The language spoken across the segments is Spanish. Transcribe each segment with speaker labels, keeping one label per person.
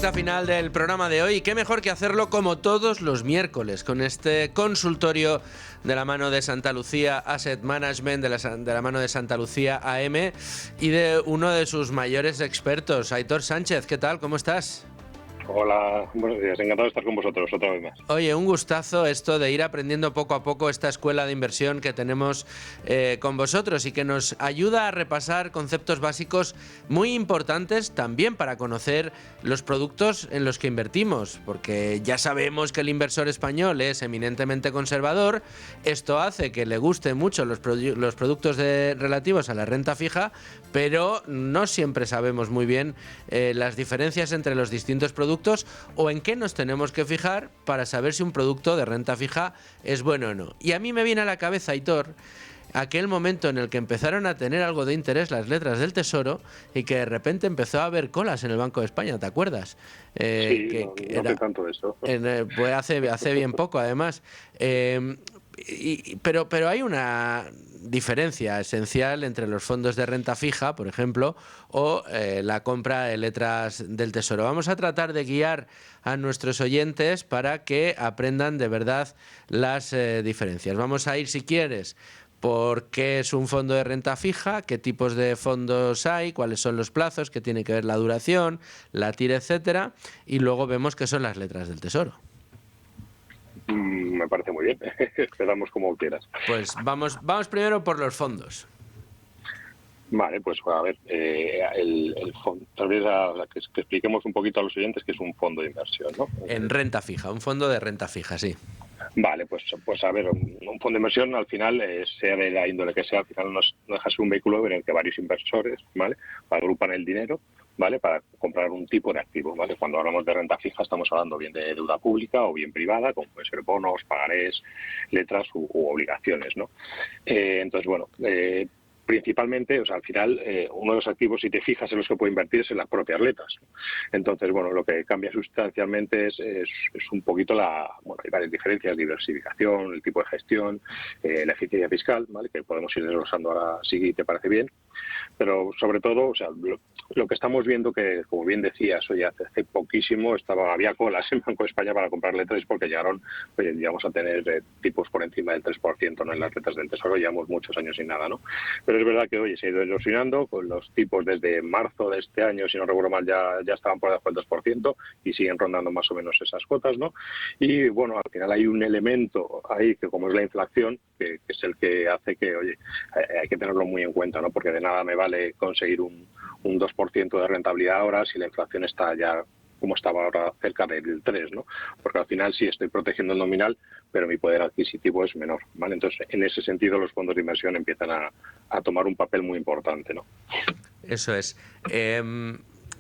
Speaker 1: recta final del programa de hoy. Y qué mejor que hacerlo como todos los miércoles, con este consultorio de la mano de Santa Lucía Asset Management, de la mano de Santa Lucía AM y de uno de sus mayores expertos, Aitor Sánchez. ¿Qué tal? ¿Cómo estás?
Speaker 2: Hola, buenos días. Encantado de estar con vosotros otra vez más.
Speaker 1: Oye, un gustazo esto de ir aprendiendo poco a poco esta escuela de inversión que tenemos con vosotros y que nos ayuda a repasar conceptos básicos muy importantes también para conocer los productos en los que invertimos, porque ya sabemos que el inversor español es eminentemente conservador. Esto hace que le gusten mucho los productos relativos a la renta fija, pero no siempre sabemos muy bien las diferencias entre los distintos productos o en qué nos tenemos que fijar para saber si un producto de renta fija es bueno o no. Y a mí me viene a la cabeza, Aitor, aquel momento en el que empezaron a tener algo de interés las letras del Tesoro y que de repente empezó a haber colas en el Banco de España, ¿te acuerdas?
Speaker 2: Sí, no hace tanto eso.
Speaker 1: Pues hace bien poco, además. Pero hay una diferencia esencial entre los fondos de renta fija, por ejemplo, o la compra de letras del Tesoro. Vamos a tratar de guiar a nuestros oyentes para que aprendan de verdad las diferencias. Vamos a ir, si quieres, por qué es un fondo de renta fija, qué tipos de fondos hay, cuáles son los plazos, qué tiene que ver la duración, la TIR, etcétera, y luego vemos qué son las letras del Tesoro.
Speaker 2: Me parece muy bien. Esperamos como quieras.
Speaker 1: Pues vamos primero por los fondos.
Speaker 2: Vale, pues a ver, el fondo, tal vez que expliquemos un poquito a los oyentes que es un fondo de inversión, ¿no?
Speaker 1: En renta fija, un fondo de renta fija, sí.
Speaker 2: Vale, pues a ver, un fondo de inversión al final, sea de la índole que sea, al final no deja de ser un vehículo en el que varios inversores, ¿vale?, agrupan el dinero, ¿vale?, para comprar un tipo de activo, ¿vale? Cuando hablamos de renta fija estamos hablando bien de deuda pública o bien privada, como pueden ser bonos, pagarés, letras u obligaciones, ¿no? Entonces, bueno, principalmente, o sea, al final, uno de los activos, si te fijas en los que puede invertir, es en las propias letras. Entonces, bueno, lo que cambia sustancialmente es un poquito hay varias diferencias: diversificación, el tipo de gestión, la eficiencia fiscal, ¿vale?, que podemos ir desglosando ahora si te parece bien. Pero sobre todo, o sea, lo que estamos viendo, que como bien decías, oye, hace poquísimo había colas en Banco de España para comprar letras porque llegaron, oye, llegamos a tener tipos por encima del 3%, ¿no?, en las letras del Tesoro. Llevamos muchos años sin nada, ¿no? Pero es verdad que, oye, se ha ido erosionando, con los tipos desde marzo de este año, si no recuerdo mal, ya estaban por debajo del 2% y siguen rondando más o menos esas cotas, ¿no? Y bueno, al final hay un elemento ahí que, como es la inflación, que es el que hace que, oye, hay que tenerlo muy en cuenta, ¿no? Porque de nada me vale conseguir un 2% de rentabilidad ahora si la inflación está ya, como estaba ahora, cerca del 3%, ¿no? Porque al final sí estoy protegiendo el nominal, pero mi poder adquisitivo es menor, ¿vale? Entonces, en ese sentido, los fondos de inversión empiezan a tomar un papel muy importante, ¿no?
Speaker 1: Eso es.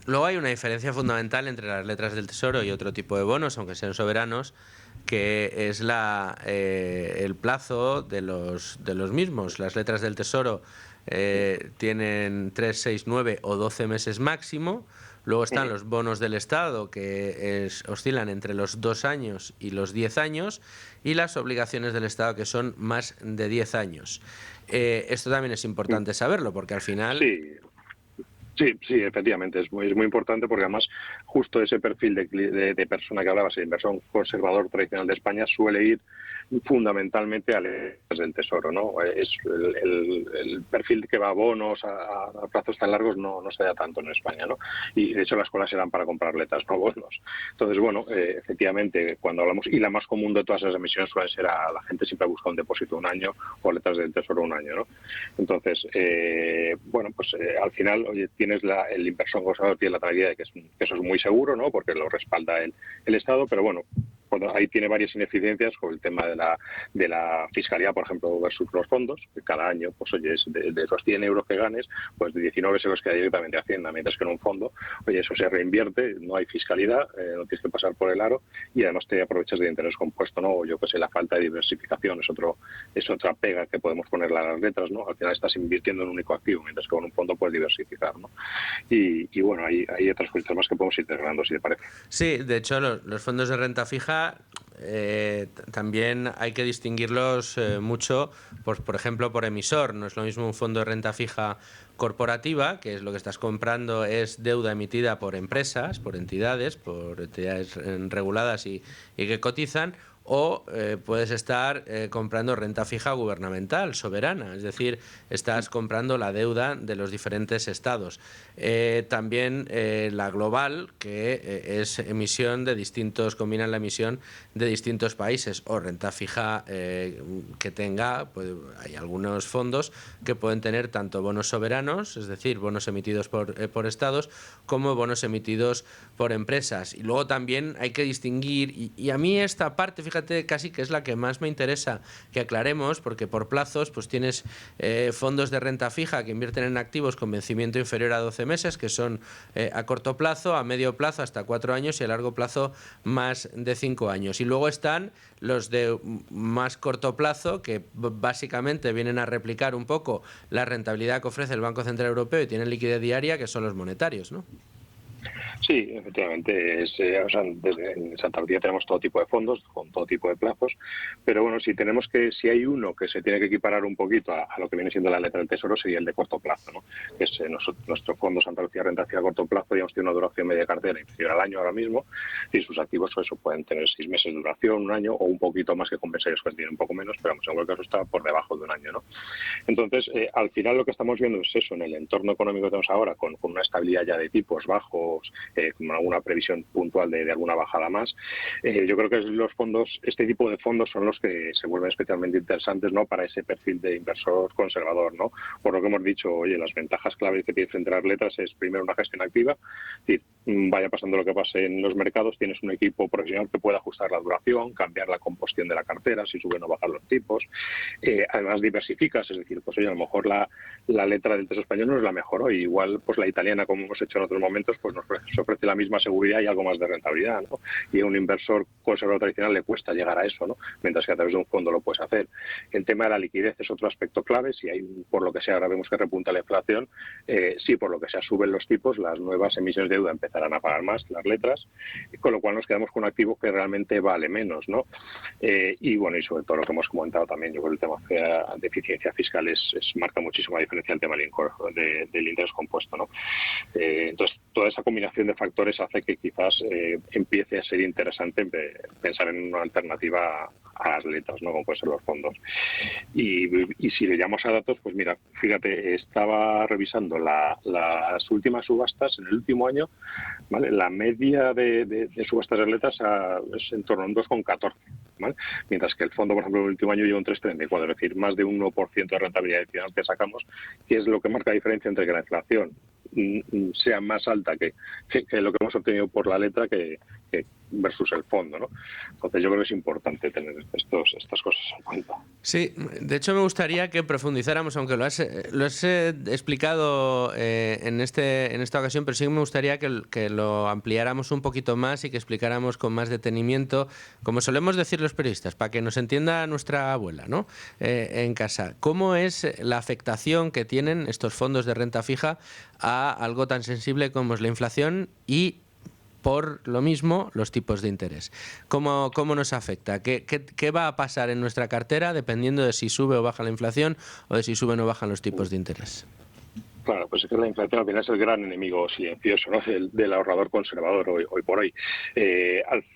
Speaker 1: Luego hay una diferencia fundamental entre las letras del Tesoro y otro tipo de bonos, aunque sean soberanos, que es el plazo de los mismos. Las letras del Tesoro tienen 3, 6, 9 o 12 meses máximo. Luego están los bonos del Estado, que oscilan entre los 2 años y los 10 años, y las obligaciones del Estado, que son más de 10 años. Esto también es importante saberlo, porque al final...
Speaker 2: Sí, efectivamente, es muy importante, porque además justo ese perfil de persona que hablabas, el inversor conservador tradicional de España, suele ir fundamentalmente a letras del Tesoro, ¿no? Es el perfil que va a bonos a plazos tan largos no se da tanto en España, ¿no? Y de hecho las colas eran para comprar letras, no bonos. Entonces, bueno, efectivamente, cuando hablamos, y la más común de todas las emisiones suele ser la gente siempre busca un depósito un año o letras del Tesoro un año, ¿no? Entonces, bueno, pues al final, oye, tienes el inversor conservador tiene la tranquilidad de que eso es muy seguro, ¿no?, porque lo respalda el Estado, pero bueno, ahí tiene varias ineficiencias con el tema de la fiscalidad, por ejemplo, versus los fondos, que cada año, pues oye, de los 100 euros que ganes, pues de 19 se los queda directamente a Hacienda, mientras que en un fondo, oye, eso se reinvierte, no hay fiscalidad, no tienes que pasar por el aro y además te aprovechas de interés compuesto, ¿no? O yo que sé, la falta de diversificación es otra pega que podemos ponerle a las letras, ¿no? Al final estás invirtiendo en un único activo, mientras que con un fondo puedes diversificar, ¿no? Y bueno, hay otras cosas más que podemos ir integrando, si te parece.
Speaker 1: Sí, de hecho, los fondos de renta fija también hay que distinguirlos mucho, por ejemplo, por emisor. No es lo mismo un fondo de renta fija corporativa, que es lo que estás comprando, es deuda emitida por empresas, por entidades reguladas y que cotizan, o puedes estar comprando renta fija gubernamental, soberana, es decir, estás comprando la deuda de los diferentes estados. También la global, que es emisión de combinan la emisión de distintos países, o renta fija que tenga, pues, hay algunos fondos que pueden tener tanto bonos soberanos, es decir, bonos emitidos por estados, como bonos emitidos por empresas. Y luego también hay que distinguir, y a mí esta parte, fíjate, casi que es la que más me interesa que aclaremos, porque por plazos pues tienes fondos de renta fija que invierten en activos con vencimiento inferior a 12 meses, que son a corto plazo, a medio plazo hasta 4 años y a largo plazo más de 5 años. Y luego están los de más corto plazo, que básicamente vienen a replicar un poco la rentabilidad que ofrece el Banco Central Europeo y tienen liquidez diaria, que son los monetarios, ¿no?
Speaker 2: Sí, efectivamente. En Santa Lucía tenemos todo tipo de fondos, con todo tipo de plazos, pero bueno, si hay uno que se tiene que equiparar un poquito a lo que viene siendo la letra del Tesoro, sería el de corto plazo, ¿no? Que es nuestro fondo Santa Lucía Renta Fija a corto plazo, digamos, tiene una duración media de cartera inferior al año ahora mismo, y sus activos pues, eso pueden tener 6 meses de duración, un año, o un poquito más, que compensaríos que tienen un poco menos, pero en cualquier caso está por debajo de un año, ¿no? Entonces, al final lo que estamos viendo es eso, en el entorno económico que tenemos ahora, con una estabilidad ya de tipos bajos, con alguna previsión puntual de alguna bajada más. Yo creo que este tipo de fondos son los que se vuelven especialmente interesantes, ¿no?, para ese perfil de inversor conservador, ¿no? Por lo que hemos dicho, oye, las ventajas clave que tiene frente a las letras es, primero, una gestión activa, es decir, vaya pasando lo que pase en los mercados, tienes un equipo profesional que puede ajustar la duración, cambiar la composición de la cartera, si suben o bajan los tipos. Además diversificas, es decir, pues oye, a lo mejor la letra del Tesoro español no es la mejor hoy, igual pues la italiana, como hemos hecho en otros momentos, pues nos ofrece la misma seguridad y algo más de rentabilidad, ¿no? Y a un inversor conservador tradicional le cuesta llegar a eso, ¿no? Mientras que a través de un fondo lo puedes hacer. El tema de la liquidez es otro aspecto clave. Si hay, por lo que sea, ahora vemos que repunta la inflación, si por lo que sea suben los tipos, las nuevas emisiones de deuda empezarán a pagar más las letras, con lo cual nos quedamos con un activo que realmente vale menos, ¿no? Y bueno, y sobre todo lo que hemos comentado también, yo creo que el tema de eficiencia fiscal marca muchísima diferencia el tema del interés compuesto, ¿no? Entonces, toda esa combinación de factores hace que quizás empiece a ser interesante pensar en una alternativa a las letras, ¿no?, como pueden ser los fondos. Y si le llamamos a datos, pues mira, fíjate, estaba revisando las últimas subastas en el último año, ¿vale? La media de subastas de letras es en torno a un 2,14, ¿vale? Mientras que el fondo, por ejemplo, en el último año lleva un 3,34, es decir, más de un 1% de rentabilidad adicional que sacamos, que es lo que marca la diferencia entre que la inflación sea más alta que lo que hemos obtenido por la letra que versus el fondo, ¿no? Entonces yo creo que es importante tener estas cosas en cuenta.
Speaker 1: Sí, de hecho me gustaría que profundizáramos, aunque lo has explicado en esta ocasión, pero sí me gustaría que lo ampliáramos un poquito más y que explicáramos con más detenimiento, como solemos decir los periodistas, para que nos entienda nuestra abuela, ¿no?, en casa, cómo es la afectación que tienen estos fondos de renta fija a algo tan sensible como es la inflación y, por lo mismo, los tipos de interés. ¿Cómo nos afecta? ¿Qué va a pasar en nuestra cartera dependiendo de si sube o baja la inflación o de si suben o bajan los tipos de interés?
Speaker 2: Claro, pues es que la inflación al final es el gran enemigo silencioso, ¿no?, del ahorrador conservador hoy por hoy.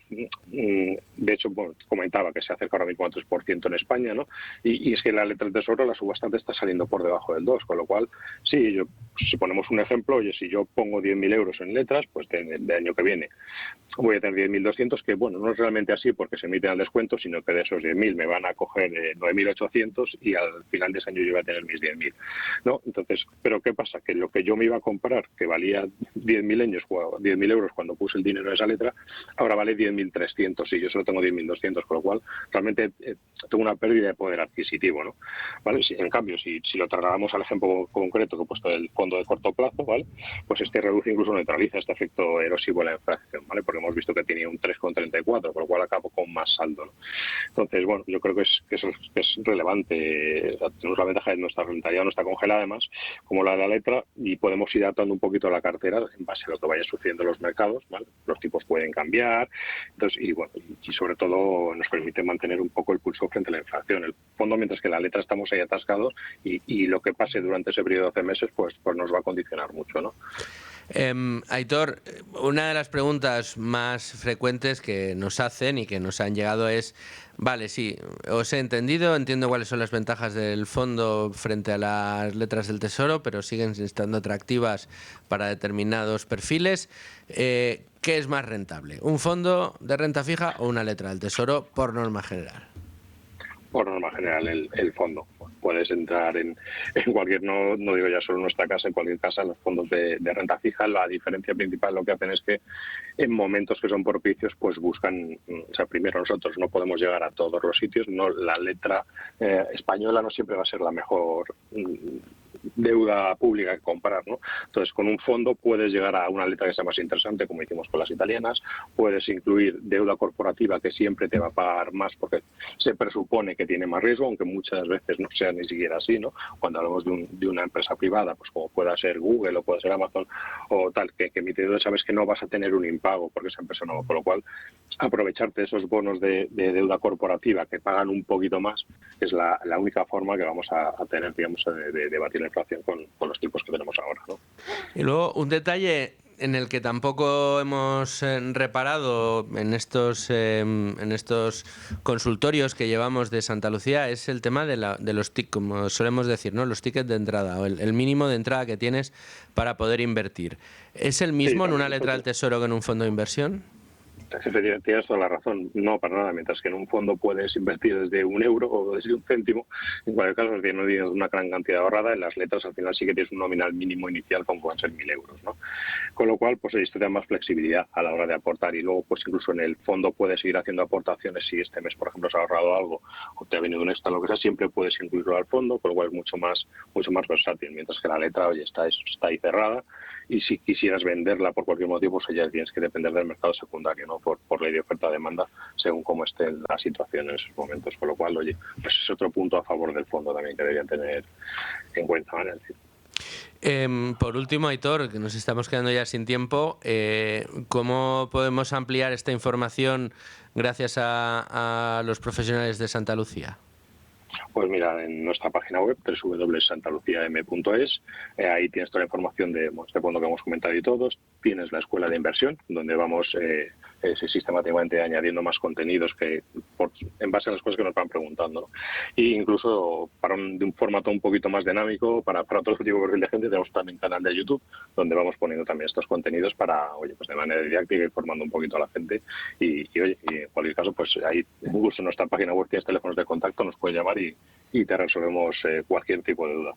Speaker 2: De hecho, bueno, comentaba que se acerca ahora mismo al 3% en España, ¿no? Y es que la letra del Tesoro, la subastante, está saliendo por debajo del 2%, con lo cual, sí, si ponemos un ejemplo, oye, si yo pongo 10.000 euros en letras, pues de año que viene voy a tener 10.200, que bueno, no es realmente así porque se emiten al descuento, sino que de esos 10.000 me van a coger 9.800 y al final de ese año yo voy a tener mis 10.000, ¿no? Entonces, ¿pero qué pasa? Que lo que yo me iba a comprar, que valía 10.000 euros cuando puse el dinero en esa letra, ahora vale 10.300 y yo solo tengo 10.200, con lo cual realmente tengo una pérdida de poder adquisitivo, ¿no? ¿Vale? En cambio, si lo trasladamos al ejemplo concreto que he puesto del fondo fondo de corto plazo, ¿vale? Pues este reduce, incluso neutraliza este efecto erosivo en la inflación, ¿vale? Porque hemos visto que tenía un 3,34, por lo cual acabo con más saldo, ¿no? Entonces, bueno, yo creo que eso es relevante. O sea, tenemos la ventaja de nuestra rentabilidad no está congelada, además, como la de la letra, y podemos ir adaptando un poquito la cartera en base a lo que vaya sucediendo en los mercados, ¿vale? Los tipos pueden cambiar, entonces, y sobre todo nos permite mantener un poco el pulso frente a la inflación. El fondo, mientras que la letra estamos ahí atascados, y lo que pase durante ese periodo de 12 meses, pues nos va a condicionar mucho, ¿no?
Speaker 1: Aitor, una de las preguntas más frecuentes que nos hacen y que nos han llegado es: vale, sí, os he entendido, entiendo cuáles son las ventajas del fondo frente a las letras del Tesoro, pero siguen estando atractivas para determinados perfiles. ¿Qué es más rentable? ¿Un fondo de renta fija o una letra del Tesoro por norma general?
Speaker 2: Por norma general, el fondo. Puedes entrar en cualquier, no digo ya solo en nuestra casa, en cualquier casa, los fondos de renta fija. La diferencia principal lo que hacen es que en momentos que son propicios, pues buscan, o sea, primero nosotros no podemos llegar a todos los sitios, no, la letra española no siempre va a ser la mejor deuda pública que comprar, ¿no? Entonces, con un fondo puedes llegar a una letra que sea más interesante, como hicimos con las italianas, puedes incluir deuda corporativa que siempre te va a pagar más porque se presupone que tiene más riesgo, aunque muchas veces no sea ni siquiera así, ¿no? Cuando hablamos de una empresa privada, pues como pueda ser Google o pueda ser Amazon o tal, que emite deuda, sabes que no vas a tener un impago porque esa empresa no, con lo cual aprovecharte de esos bonos de deuda corporativa que pagan un poquito más es la única forma que vamos a tener, digamos, de batir la inflación con los tipos que tenemos ahora, ¿no?
Speaker 1: Y luego un detalle en el que tampoco hemos reparado en estos consultorios que llevamos de Santa Lucía es el tema de los tickets, como solemos decir, ¿no? Los tickets de entrada o el mínimo de entrada que tienes para poder invertir. ¿Es el mismo en una letra del Tesoro que en un fondo de inversión?
Speaker 2: Tienes toda la razón, no para nada, mientras que en un fondo puedes invertir desde €1 o desde un céntimo, en cualquier caso, si no tienes una gran cantidad ahorrada, en las letras al final sí que tienes un nominal mínimo inicial, como pueden ser €1.000, ¿no? Con lo cual, pues esto te da más flexibilidad a la hora de aportar, y luego, pues incluso en el fondo puedes seguir haciendo aportaciones. Si este mes, por ejemplo, has ahorrado algo o te ha venido un extra, lo que sea, siempre puedes incluirlo al fondo, con lo cual es mucho más versátil, mientras que la letra, oye, está ahí cerrada, y si quisieras venderla por cualquier motivo, pues ya tienes que depender del mercado secundario, ¿no? Por ley de oferta-demanda, según cómo esté la situación en esos momentos. Con lo cual, oye, pues es otro punto a favor del fondo también que deberían tener en cuenta, ¿vale?
Speaker 1: Por último, Aitor, que nos estamos quedando ya sin tiempo, ¿cómo podemos ampliar esta información gracias a los profesionales de Santa Lucía?
Speaker 2: Pues mira, en nuestra página web, www.santaluciam.es, ahí tienes toda la información de este fondo que hemos comentado y todos. Tienes la escuela de inversión, donde vamos sistemáticamente añadiendo más contenidos en base a las cosas que nos van preguntando, ¿no? Y incluso de un formato un poquito más dinámico, para otro tipo de perfil de gente, tenemos también un canal de YouTube, donde vamos poniendo también estos contenidos para, oye, pues de manera didáctica, ir formando un poquito a la gente. Y oye, y en cualquier caso, pues ahí, incluso en nuestra página web tienes teléfonos de contacto, nos puedes llamar y te resolvemos cualquier tipo de duda.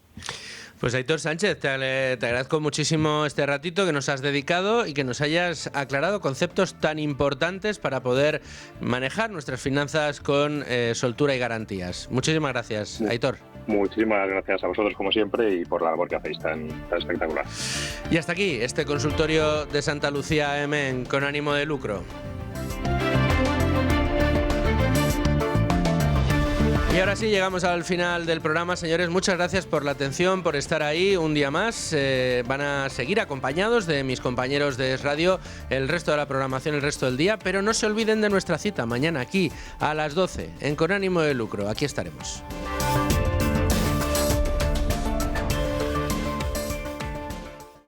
Speaker 1: Pues Aitor Sánchez, te agradezco muchísimo este ratito que nos has dedicado y que nos hayas aclarado conceptos tan importantes para poder manejar nuestras finanzas con soltura y garantías. Muchísimas gracias, Aitor.
Speaker 2: Muchísimas gracias a vosotros, como siempre, y por la labor que hacéis tan espectacular.
Speaker 1: Y hasta aquí este consultorio de Santa Lucía AM con ánimo de lucro. Y ahora sí, llegamos al final del programa, señores. Muchas gracias por la atención, por estar ahí un día más. Van a seguir acompañados de mis compañeros de Es Radio el resto de la programación, el resto del día, pero no se olviden de nuestra cita mañana aquí a las 12 en Con ánimo de lucro. Aquí estaremos.